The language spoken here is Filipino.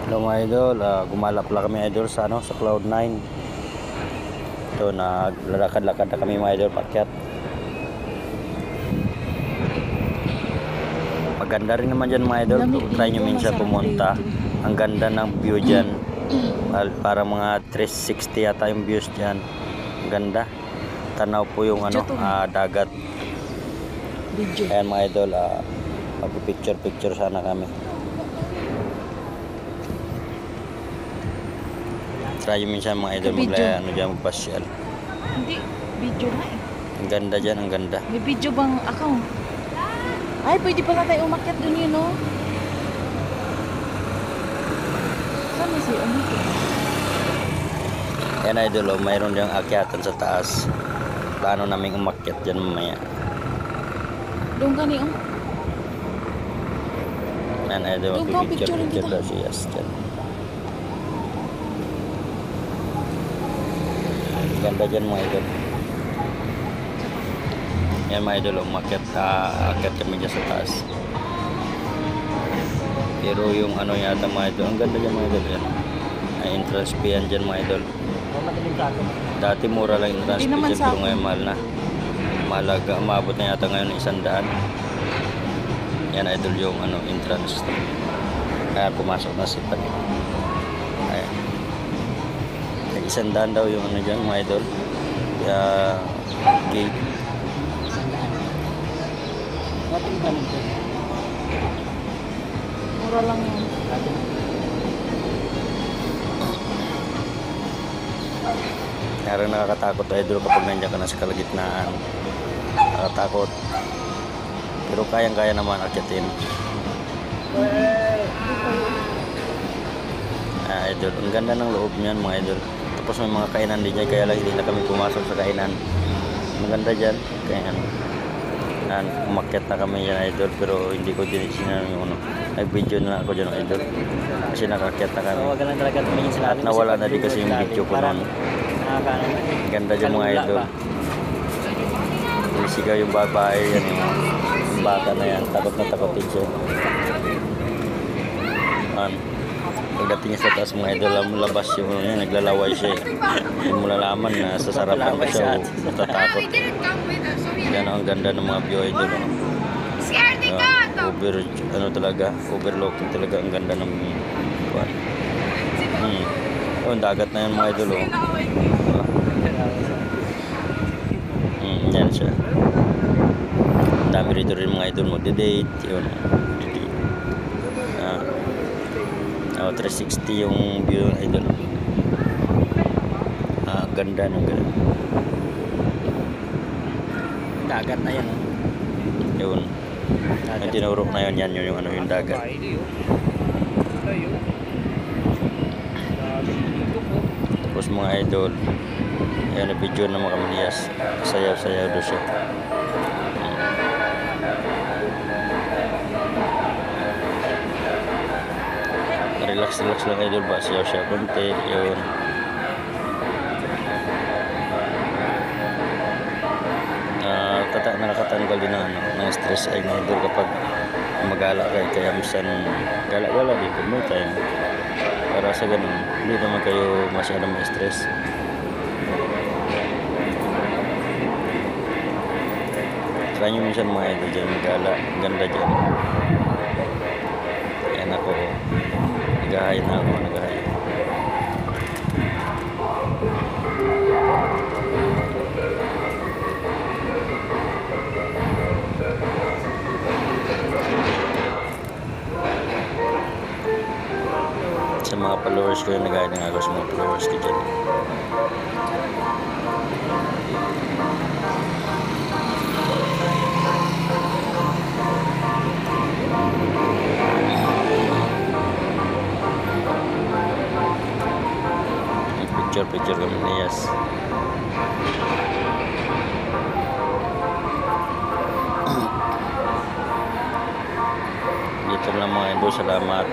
Hello mga idol, gumala pala kami idol sa sa Cloud9. Ito, naglalakad-lakad na kami mga idol pakyat. Maganda rin naman dyan mga idol. Try nyo minsan pumunta. Ang ganda ng view dyan. Para mga 360 yata yung views dyan. Ang ganda. Tanaw po yung dagat. Ayan mga idol, mag-picture sana kami. Try minsan mga idol magpasyal. Hindi, video na eh. Ang ganda dyan, ang ganda. May video bang account? Ay, pwede pala tayo umakyat dun yun, no? Saan na siya? Yan idol, mayroon diyang akyatan sa taas. Plano namin umakyat dyan mamaya. Doon ka niyo? Yan idol, mag-picture daw siya dyan. Ganda dyan mga idol. Yan mga idol, akyat kami dyan sa taas. Pero yung yata mga idol, ang ganda dyan mga idol. Yan ay entrance fee yan dyan mga idol. Dati mura lang yung entrance fee dyan, pero ngayon mahal na. Mahalaga, umabot na yata ngayon 100. Yan idol yung entrance. Kaya pumasok na si Pat. Ayan. 100 daw yung dyan mga idol. Kaya gate. Mura lang yan. Kaya nakakatakot idol kapag nandiyan ka na sa kalagitnaan. Nakakatakot. Pero kayang-kaya naman akyatin. Idol, ang ganda ng loob niyan mga idol. Tapos may mga kainan din dyan, kaya lang hindi na kami pumasok sa kainan. Maganda dyan, kaya umakyat na kami dyan idol, pero hindi ko din sinanong yung nag-video na ako dyan idol, kasi nakakyat na kami. At nawala na din kasi yung video ko noon. Ganda dyan mga idol. Sigaw yung babae yan, yung bata na yan, takot na takot din siya. Pagdating niya sa taas mga idol, labas yung naglalaway siya. Hindi mo lalaman na sa sarapan siya, natatakot. Yan ang ganda ng mga view idol. Overlooking talaga, ang ganda ng ang dagat na yan mga idol. Yan siya. Dami rito rin mga idol magde-date. Yun. 360 yung view idol. Ganda ng ganda. Dagat na yan. Yun. Yung tinurok na yun, yan yung yung dagat. Tapos mga idol, yan na video na mga kamaniyas. Sayaw-sayaw doon siya. Relax lang idol ba, siya konti yun. Nakakatanggal din ng stress ay mga idol kapag magala kaya minsan gala-gala din kung may time para sa ganun hindi naman kayo masyadong ma-stress. Try nyo minsan mga idol dyan magala, ganda dyan. Yan ako, nagahay na ako, nagahay. Sa mga followers ko yun, nagaya ng ako sa mga followers ko dyan. Picture kami ni Yas. Dito lang mga idol, salamat.